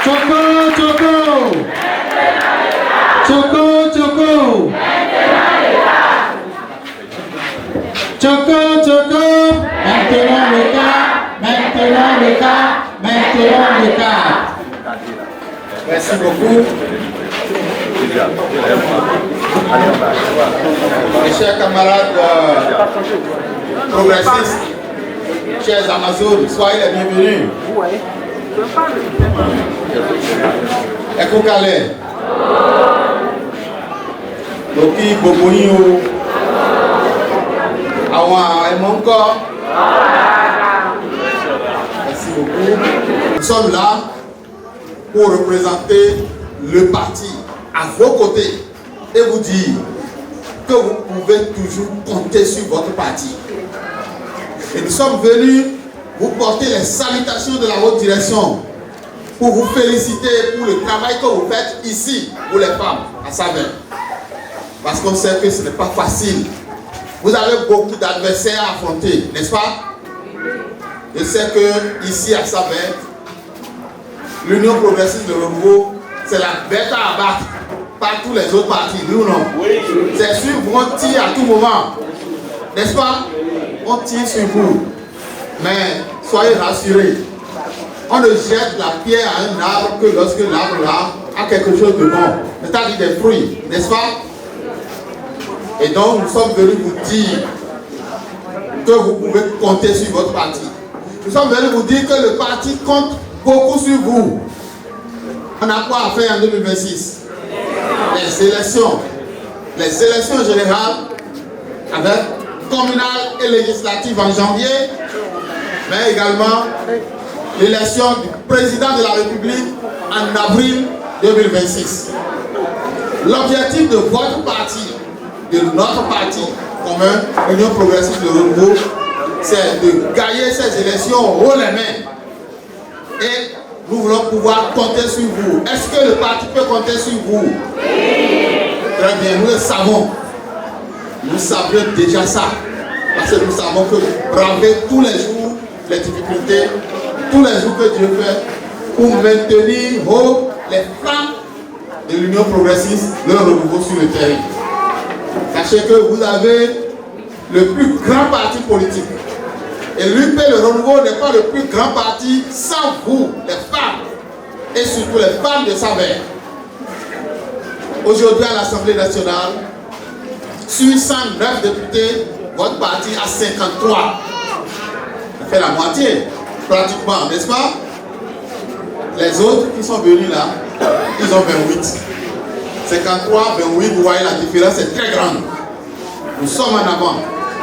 Choco, choco. Choco, choco. Choco, choco. Maintenant le cas, maintenant le cas, maintenant le cas. Merci beaucoup. Mes chers camarades progressistes, chers Amazones, soyez les bienvenus. Eko Calais. Loki Boboyo. Awa Emonko. Merci beaucoup. Nous sommes là pour représenter le parti à vos côtés et vous dire que vous pouvez toujours compter sur votre parti. Et nous sommes venus vous porter les salutations de la haute direction pour vous féliciter pour le travail que vous faites ici pour les femmes à Saverne. Parce qu'on sait que ce n'est pas facile. Vous avez beaucoup d'adversaires à affronter, n'est-ce pas? Je sais que ici à Saverne, l'Union progressiste de Renouveau, c'est la bête à abattre par tous les autres partis, oui ou non? Oui. C'est sûr, on tire à tout moment, n'est-ce pas? On tire sur vous. Mais soyez rassurés, on ne jette la pierre à un arbre que lorsque l'arbre là a quelque chose de bon, c'est-à-dire des fruits, n'est-ce pas? Et donc nous sommes venus vous dire que vous pouvez compter sur votre parti. Nous sommes venus vous dire que le parti compte beaucoup sur vous. On a quoi à faire en 2026? Les élections générales avec communales et législatives en janvier, mais également l'élection du président de la République en avril 2026. L'objectif de votre parti, de notre parti commun, Union progressiste de Renouveau, c'est de gagner ces élections haut les mains. Et nous voulons pouvoir compter sur vous. Est-ce que le parti peut compter sur vous? Très bien, nous le savons. Nous savions déjà ça. Parce que nous savons que vous bravez tous les jours les difficultés, tous les jours que Dieu fait pour maintenir haut les flammes de l'Union progressiste, le renouveau sur le terrain. Sachez que vous avez le plus grand parti politique. Et l'UP, le renouveau, n'est pas le plus grand parti sans vous, les femmes, et surtout les femmes de Saverne. Aujourd'hui à l'Assemblée nationale, sur 109 députés, votre parti a 53. Ça fait la moitié, pratiquement, n'est-ce pas? Les autres qui sont venus là, ils ont 28. 53, 28, vous voyez la différence est très grande. Nous sommes en avant.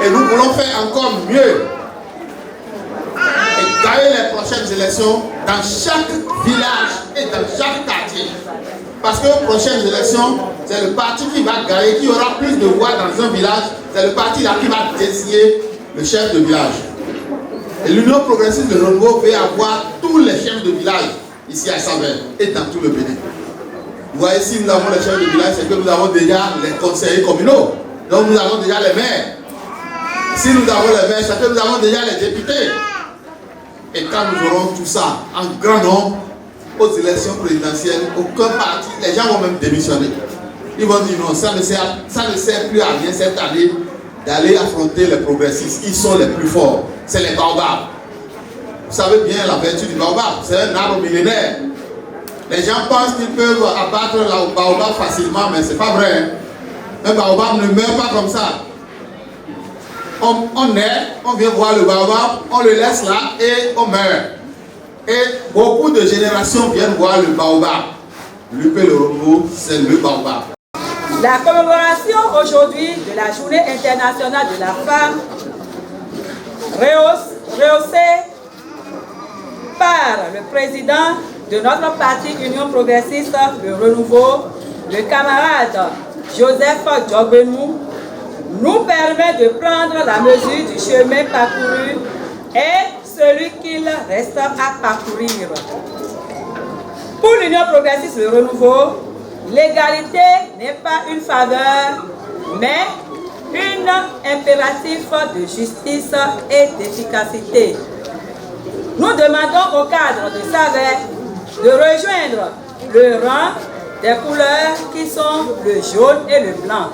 Et nous voulons faire encore mieux. Et gagner les prochaines élections dans chaque village et dans chaque quartier. Parce que les prochaines élections, c'est le parti qui va gagner, qui aura plus de voix dans un village. C'est le parti là qui va désigner le chef de village. Et l'Union progressiste de Renouveau veut avoir tous les chefs de village ici à Saverne et dans tout le Bénin. Vous voyez, si nous avons les chefs de village, c'est que nous avons déjà les conseillers communaux. Donc nous avons déjà les maires. Si nous avons les maires, c'est que nous avons déjà les députés. Et quand nous aurons tout ça en grand nombre, aux élections présidentielles, aucun parti, les gens vont même démissionner. Ils vont dire non, ça ne sert plus à rien cette année d'aller affronter les progressistes. Ils sont les plus forts. C'est les baobabs. Vous savez bien la vertu du baobab. C'est un arbre millénaire. Les gens pensent qu'ils peuvent abattre le baobab facilement, mais ce n'est pas vrai. Un baobab ne meurt pas comme ça. On naît, on vient voir le baobab, on le laisse là et on meurt. Et beaucoup de générations viennent voir le baobab. L'UP le renouveau, c'est le baobab. La commémoration aujourd'hui de la Journée internationale de la femme, rehaussée par le président de notre parti Union progressiste, le renouveau, le camarade Joseph Djogbenou, nous permet de prendre la mesure du chemin parcouru et celui qu'il reste à parcourir. Pour l'Union progressiste le renouveau, l'égalité n'est pas une faveur, mais un impératif de justice et d'efficacité. Nous demandons au cadre de Saverne de rejoindre le rang des couleurs qui sont le jaune et le blanc.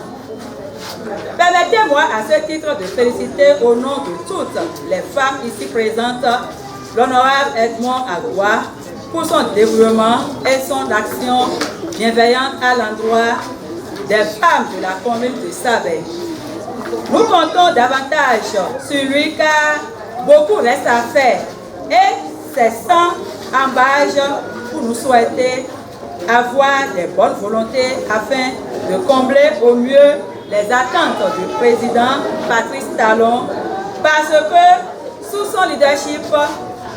Permettez-moi à ce titre de féliciter au nom de toutes les femmes ici présentes l'honorable Edmond Agua pour son dévouement et son action bienveillante à l'endroit des femmes de la commune de Savay. Nous comptons davantage sur lui car beaucoup reste à faire et c'est sans embâche pour nous souhaiter avoir des bonnes volontés afin de combler au mieux les attentes du président Patrice Talon parce que sous son leadership,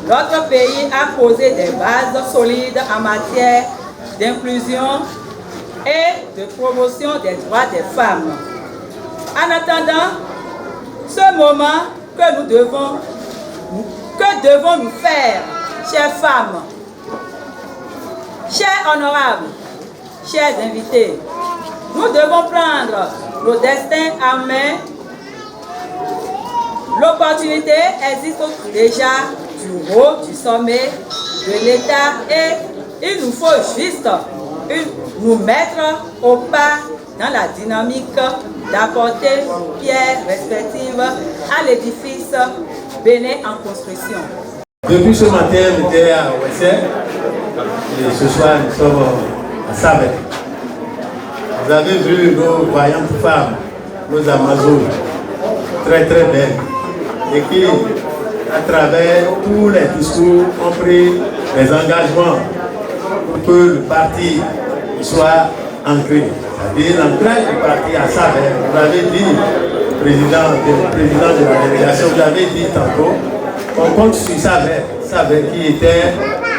notre pays a posé des bases solides en matière d'inclusion et de promotion des droits des femmes. En attendant ce moment que devons-nous faire, chères femmes, chers honorables, chers invités? Nous devons prendre nos destins en main. L'opportunité existe déjà du haut du sommet de l'État et il nous faut juste nous mettre au pas dans la dynamique d'apporter nos pierres respectives à l'édifice Bénin en construction. Depuis ce matin, nous étions à Ouessé et ce soir nous sommes à Savay. Vous avez vu nos vaillantes femmes, nos Amazones, très très belles, et qui, à travers tous les discours, ont pris des engagements pour que le parti soit ancré. C'est-à-dire l'ancrage du parti à Savay. Vous l'avez dit, président de la délégation, vous l'avez dit tantôt, on compte sur Savay. Savay qui était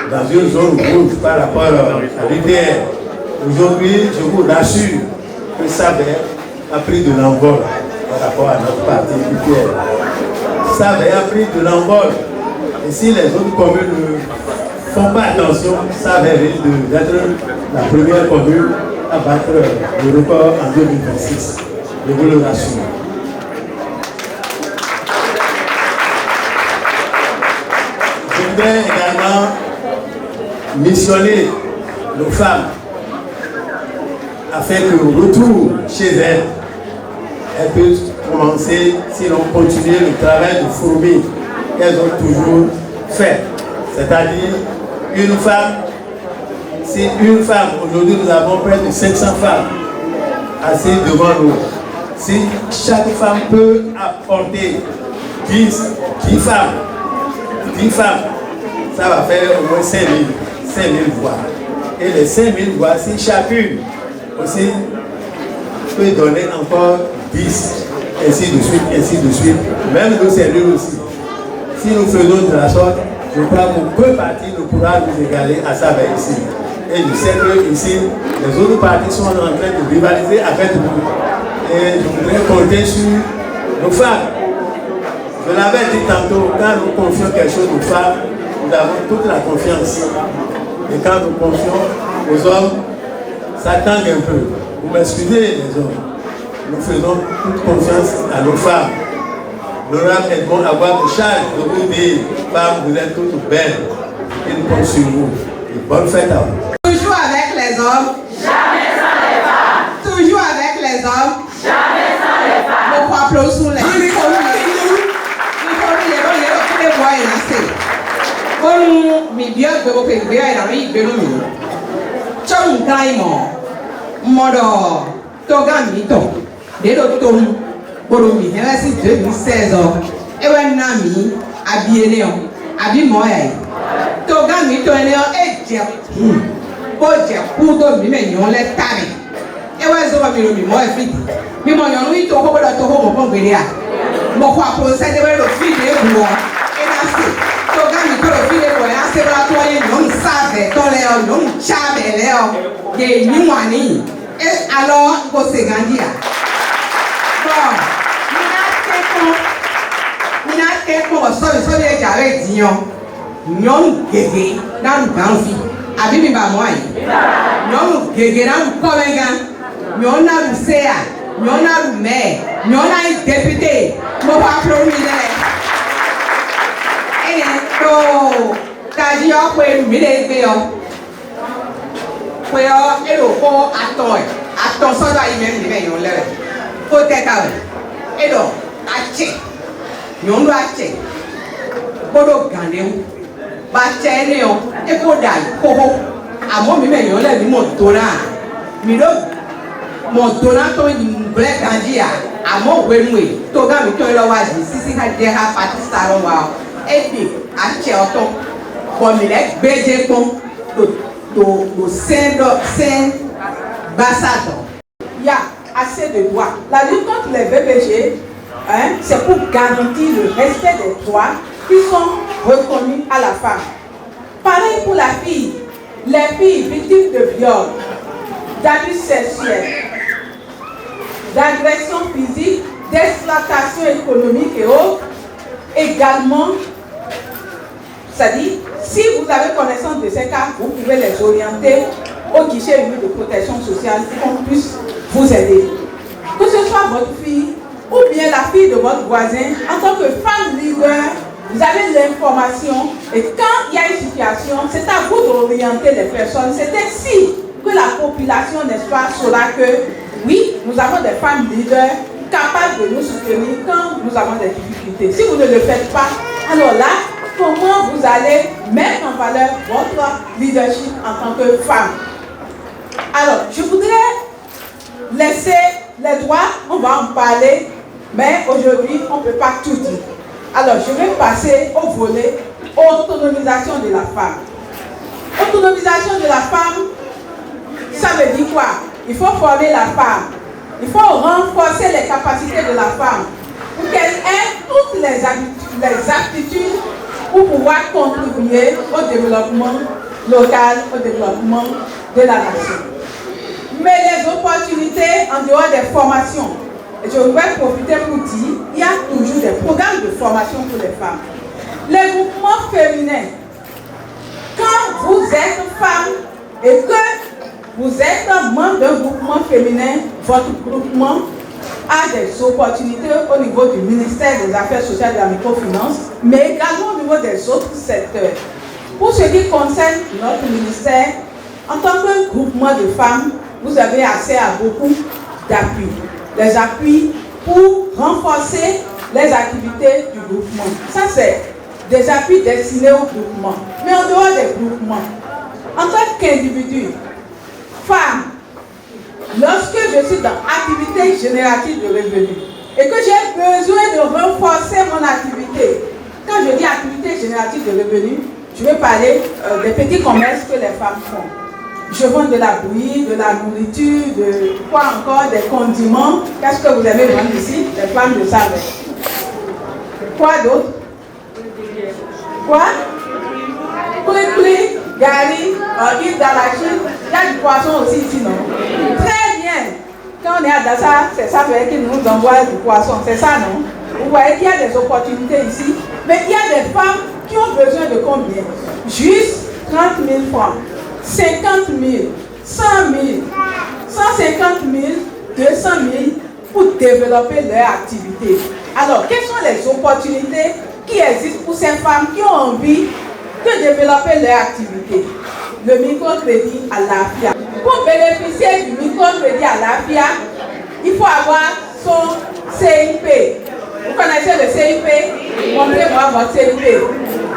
dans une zone rouge par rapport à l'UDR. Aujourd'hui, je vous rassure que Savay a pris de l'envol par rapport à notre parti UDR. Savay a pris de l'envol. Et si les autres communes ne font pas attention, Savay risque d'être la première commune à battre le record en 2026. Je vous le rassure. Je voudrais également missionner nos femmes afin que le retour chez elles puissent commencer, sinon continuer le travail de fourmi qu'elles ont toujours fait. C'est-à-dire, une femme, si une femme, aujourd'hui nous avons près de 500 femmes assises devant nous, si chaque femme peut apporter 10 femmes, ça va faire au moins 5 000 voix. Et les 5 000 voix, si chacune aussi peut donner encore 10, ainsi de suite, même nos cellules aussi. Si nous faisons de la sorte, je crois qu'aucun parti ne pourra nous égaler à Savay ici. Et je sais que ici, les autres partis sont en train de rivaliser avec nous. Et je voudrais compter sur nos femmes. Je l'avais dit tantôt, quand nous confions quelque chose aux femmes, nous avons toute la confiance. Et quand nous confions aux hommes, ça tangue un peu. Vous m'excusez les hommes. Nous faisons toute confiance à nos femmes. L'honorable Edmond Agua de charge de vous dire, femmes, vous êtes toutes belles. Et nous comptons sur vous. Et bonne fête à vous. Toujours avec les hommes. Jamais sans les femmes. Toujours avec les hommes. Jamais sans les femmes. Nous croyons sous les Kon mi biya gbogbo pe gbe ayira ri igbe nu mi. Chon kai mo. Modo to ga mi to. De do to mu. Boro mi he si 2016 o. Ewe na mi abi ele o. Abi mo ya yi. To ga mi to ele o e je ku. Bo je ku to mi me yon le tari. Ewe zo mi ro mi mo e fit. Mi mo yon wi to ko bodo to ho mo pon gbere a. Mo kwa pro se de we ro fit de bu o. E na se Togami koro file ko ya se bra to ye non save to le o non chabe le o ye ni wani e alors ko se gandia bon mina te ko so le jare dion nyon gege dan ganfi abi mi ba mo ayi nyon gege dan ko benga nyon na lu sea nyon na lu me nyon na député mo pa pro mi le to kaji ọpọ elu mi le gbe ọ et le corps attend. Attends, ça doit y même les gens là. Faut être calme. Et donc, acheter. Nous doit acheter. Pour le gagner. Bâtir néon. Et pour d'aller. Pour à moi même les gens là du monde donnant. Milo. Mon donnant toi une vraie candidat. À moi oui. Toi gars mais toi là vas-y. Si déjà parti ça là. Et puis acheter auto. Comme il est baiser comme au sein Bassado. Il y a assez de droits. La lutte contre les VBG, c'est pour garantir le respect des droits qui sont reconnus à la femme. Pareil pour la fille. Les filles victimes de viol, d'abus sexuels, d'agression physique, d'exploitation économique et autres, également, c'est-à-dire, si vous avez connaissance de ces cas, vous pouvez les orienter au guichet unique de protection sociale pour qu'on puisse vous aider. Que ce soit votre fille ou bien la fille de votre voisin, en tant que femme leader, vous avez l'information et quand il y a une situation, c'est à vous d'orienter les personnes. C'est ainsi que la population, n'est-ce pas, saura que oui, nous avons des femmes leaders capables de nous soutenir quand nous avons des difficultés. Si vous ne le faites pas, alors là, comment vous allez mettre en valeur votre leadership en tant que femme? Alors, je voudrais laisser les droits, on va en parler, mais aujourd'hui, on ne peut pas tout dire. Alors, je vais passer au volet autonomisation de la femme. Autonomisation de la femme, ça veut dire quoi? Il faut former la femme. Il faut renforcer les capacités de la femme pour qu'elle ait toutes les aptitudes pour pouvoir contribuer au développement local, au développement de la nation. Mais les opportunités en dehors des formations, et je vais profiter pour dire, il y a toujours des programmes de formation pour les femmes. Les groupements féminins, quand vous êtes femme et que vous êtes membre d'un groupement féminin, votre groupement a des opportunités au niveau du ministère des Affaires sociales et de la microfinance, mais également au niveau des autres secteurs. Pour ce qui concerne notre ministère, en tant que groupement de femmes, vous avez accès à beaucoup d'appuis. Les appuis pour renforcer les activités du groupement. Ça, c'est des appuis destinés au groupement. Mais en dehors des groupements, en tant qu'individu, femme, lorsque je suis dans activité générative de revenus et que j'ai besoin de renforcer mon activité, quand je dis activité générative de revenus, je vais parler des petits commerces que les femmes font. Je vends de la bouillie, de la nourriture, de quoi encore, des condiments. Qu'est-ce que vous aimez vendre ici? Les femmes le savent. Quoi d'autre? Quoi? Poulet, gari, huile d'arachide. Il y a du poisson aussi ici, non? Très bien. Quand on est à Dassa, c'est ça qui nous envoie du poisson. C'est ça, non? Vous voyez qu'il y a des opportunités ici. Mais il y a des femmes qui ont besoin de combien? Juste 30 000 francs. 50 000, 100 000, 150 000, 200 000 pour développer leur activité. Alors, quelles sont les opportunités qui existent pour ces femmes qui ont envie de développer leur activité? Le microcrédit à l'AFIA. Pour bénéficier du microcrédit à l'AFIA, il faut avoir son CIP. Vous connaissez le CIP? Montrez-moi votre CIP.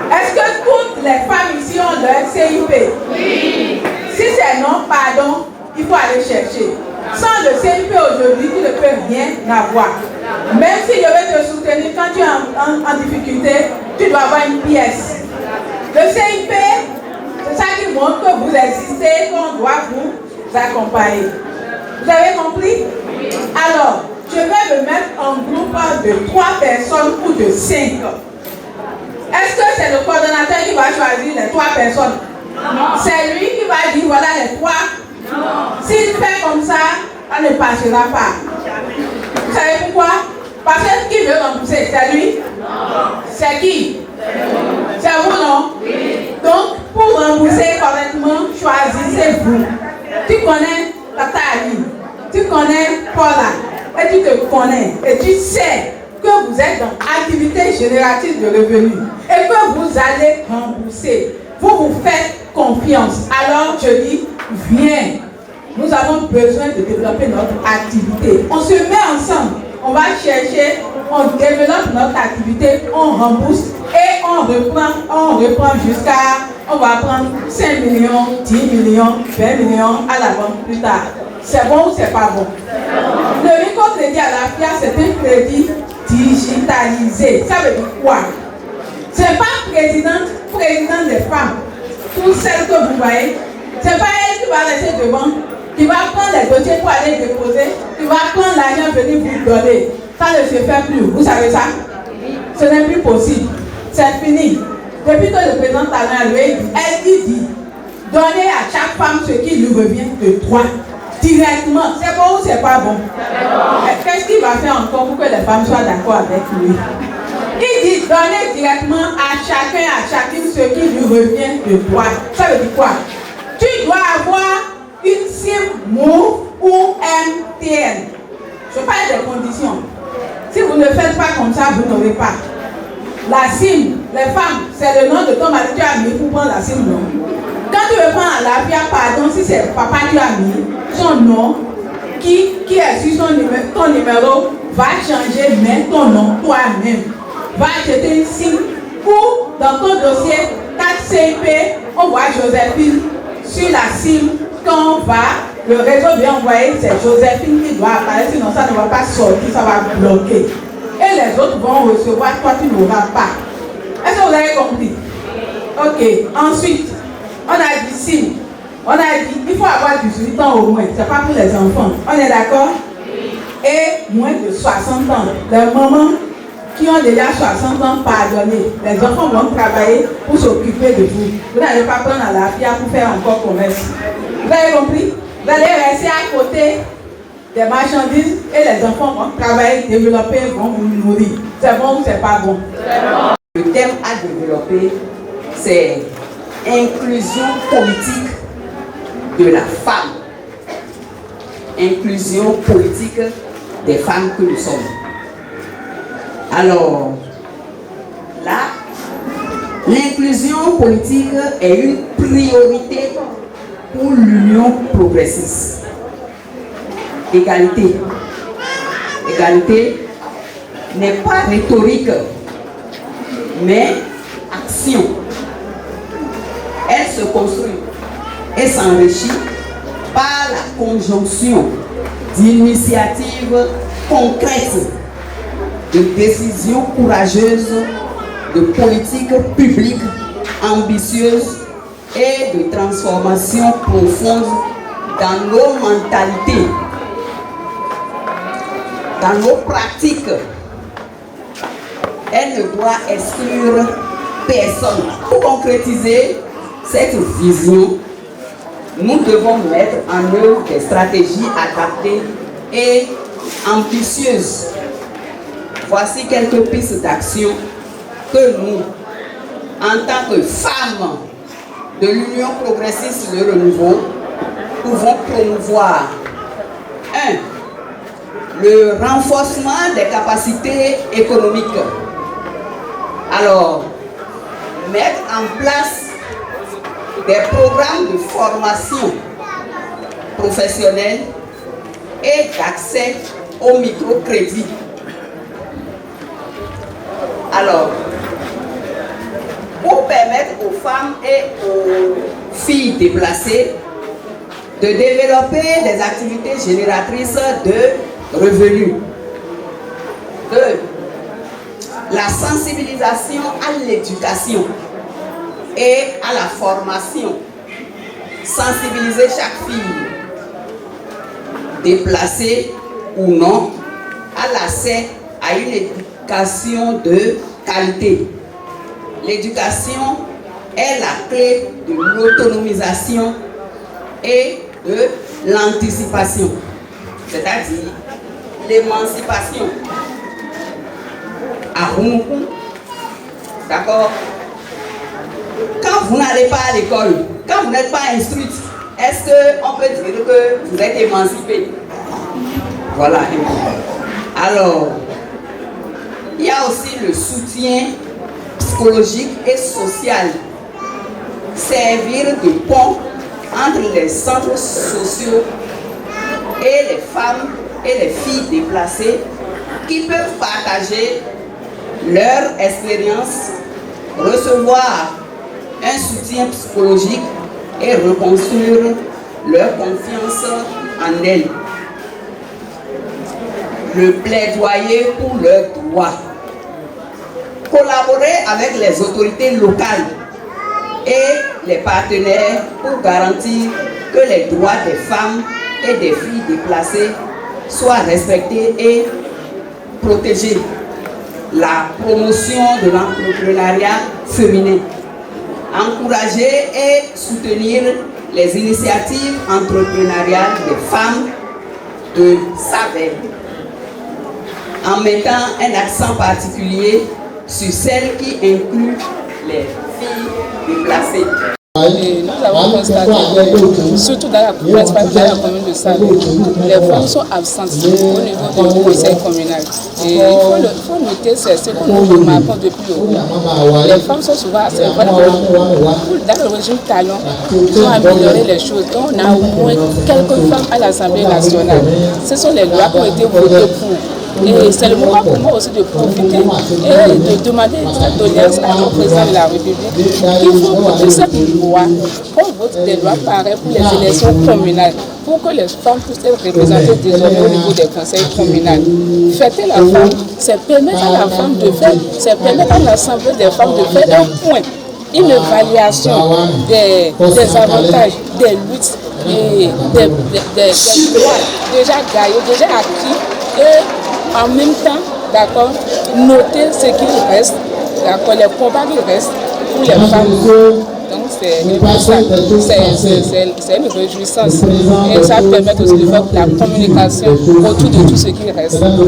Est-ce que toutes les femmes ici ont leur CIP? Oui. Si c'est non, pardon, il faut aller chercher. Sans le CIP aujourd'hui, tu ne peux rien avoir. Même si je vais te soutenir quand tu es en difficulté, tu dois avoir une pièce. Le CIP, c'est ça qui montre que vous existez, qu'on doit vous accompagner. Vous avez compris? Oui. Alors, je vais me mettre en groupe de 3 personnes ou de 5. Est-ce que c'est le coordonnateur qui va choisir les 3 personnes? Non. C'est lui qui va dire voilà les 3? Non. S'il fait comme ça, on ne passera pas. Vous savez pourquoi? Parce que qui veut rembourser? C'est lui? Non. C'est qui? C'est vous, non? Oui. Donc, pour rembourser correctement, choisissez-vous. Tu connais Nathalie, tu connais Paula, et tu te connais, et tu sais que vous êtes dans activité générative de revenus et que vous allez rembourser. Vous vous faites confiance. Alors je dis, viens, nous avons besoin de développer notre activité. On se met ensemble, on va chercher, on développe notre activité, on rembourse et on reprend jusqu'à, on va prendre 5 millions, 10 millions, 20 millions à la banque plus tard. C'est bon ou c'est pas bon? Le microcrédit à la FIA, c'est un crédit digitalisé. Ça veut dire quoi? C'est pas président des femmes. Toutes celles que vous voyez, c'est pas elle qui va rester devant, qui va prendre les dossiers pour aller déposer, qui va prendre l'argent venir vous donner. Ça ne se fait plus. Vous savez ça? Ce n'est plus possible. C'est fini. Depuis que le président Talon est arrivé, elle dit donnez à chaque femme ce qui lui revient de droit. Directement. C'est bon ou c'est pas bon? Qu'est-ce qu'il va faire encore pour que les femmes soient d'accord avec lui? Il dit donnez directement à chacune ce qui lui revient de droit. Ça veut dire quoi? Tu dois avoir une SIM Move ou MTN. Je parle des conditions. Si vous ne faites pas comme ça, vous n'aurez pas. La SIM, les femmes, c'est le nom de ton mari, tu as mis pour prendre la SIM, non? Quand tu veux prendre la FIA, pardon, si c'est papa, tu as mis son nom qui est sur ton numéro, va changer, mais ton nom toi-même. Va acheter une SIM ou dans ton dossier 4CP, on voit Joséphine sur la SIM. Quand on va, le réseau vient envoyer, c'est Joséphine qui doit apparaître, sinon ça ne va pas sortir, ça va bloquer. Et les autres vont recevoir, toi tu n'auras pas. Est-ce que vous avez compris? Ok, ensuite, on a dit SIM. On a dit il faut avoir 18 ans au moins, c'est pas pour les enfants. On est d'accord? Et moins de 60 ans. Les mamans qui ont déjà 60 ans, pardonnez. Les enfants vont travailler pour s'occuper de vous. Vous n'allez pas prendre à la FIA pour faire encore commerce. Vous avez compris? Vous allez rester à côté des marchandises et les enfants vont travailler, développer, vont vous nourrir. C'est bon ou c'est pas bon? Le thème à développer, c'est inclusion politique de la femme. Inclusion politique des femmes que nous sommes. Alors, là, l'inclusion politique est une priorité pour l'Union progressiste. Égalité. Égalité n'est pas rhétorique, mais action. Elle se construit et s'enrichit par la conjonction d'initiatives concrètes, de décisions courageuses, de politiques publiques ambitieuses et de transformations profondes dans nos mentalités, dans nos pratiques. Elle ne doit exclure personne. Pour concrétiser cette vision, nous devons mettre en œuvre des stratégies adaptées et ambitieuses. Voici quelques pistes d'action que nous, en tant que femmes de l'Union progressiste Le Renouveau, pouvons promouvoir. 1. Le renforcement des capacités économiques. Alors, mettre en place des programmes de formation professionnelle et d'accès au microcrédit. Alors, pour permettre aux femmes et aux filles déplacées de développer des activités génératrices de revenus. 2. La sensibilisation à l'éducation et à la formation. Sensibiliser chaque fille, déplacée ou non, à l'accès à une éducation de qualité. L'éducation est la clé de l'autonomisation et de l'anticipation, c'est-à-dire l'émancipation. À Roumoukou, d'accord? Quand vous n'allez pas à l'école, quand vous n'êtes pas instruite, est-ce qu'on peut dire que vous êtes émancipé? Voilà. Alors, il y a aussi le soutien psychologique et social. Servir de pont entre les centres sociaux et les femmes et les filles déplacées qui peuvent partager leur expérience, recevoir un soutien psychologique et reconstruire leur confiance en elles. Le plaidoyer pour leurs droits. Collaborer avec les autorités locales et les partenaires pour garantir que les droits des femmes et des filles déplacées soient respectés et protégés. La promotion de l'entrepreneuriat féminin. Encourager et soutenir les initiatives entrepreneuriales des femmes de Savel, en mettant un accent particulier sur celles qui incluent les filles déplacées. Et nous avons constaté, surtout dans la commune de Savel, les femmes sont absentes au niveau du conseil communal. Et il faut noter, c'est ce que nous remarquons depuis longtemps. Les femmes sont souvent assez vraiment, dans le régime talon, pour améliorer les choses. Donc on a au moins quelques femmes à l'Assemblée nationale. Ce sont les lois qui ont été votées pour. Et c'est le moment pour moi aussi de profiter et de demander cette doléance à notre président de la République. Il faut voter cette loi, qu'on vote des lois pareilles pour les élections communales, pour que les femmes puissent être représentées désormais au niveau des conseils communaux. Fêter la femme, c'est permettre à la femme de faire, c'est permettre à l'Assemblée des femmes de faire un point, une évaluation des avantages, des luttes et des droits déjà gagnés, déjà acquis. Et en même temps, d'accord, noter ce qu'il reste, d'accord, les combats qui restent pour les femmes. Donc c'est une réjouissance. Et ça permet aussi de faire la communication autour de tout ce qui reste.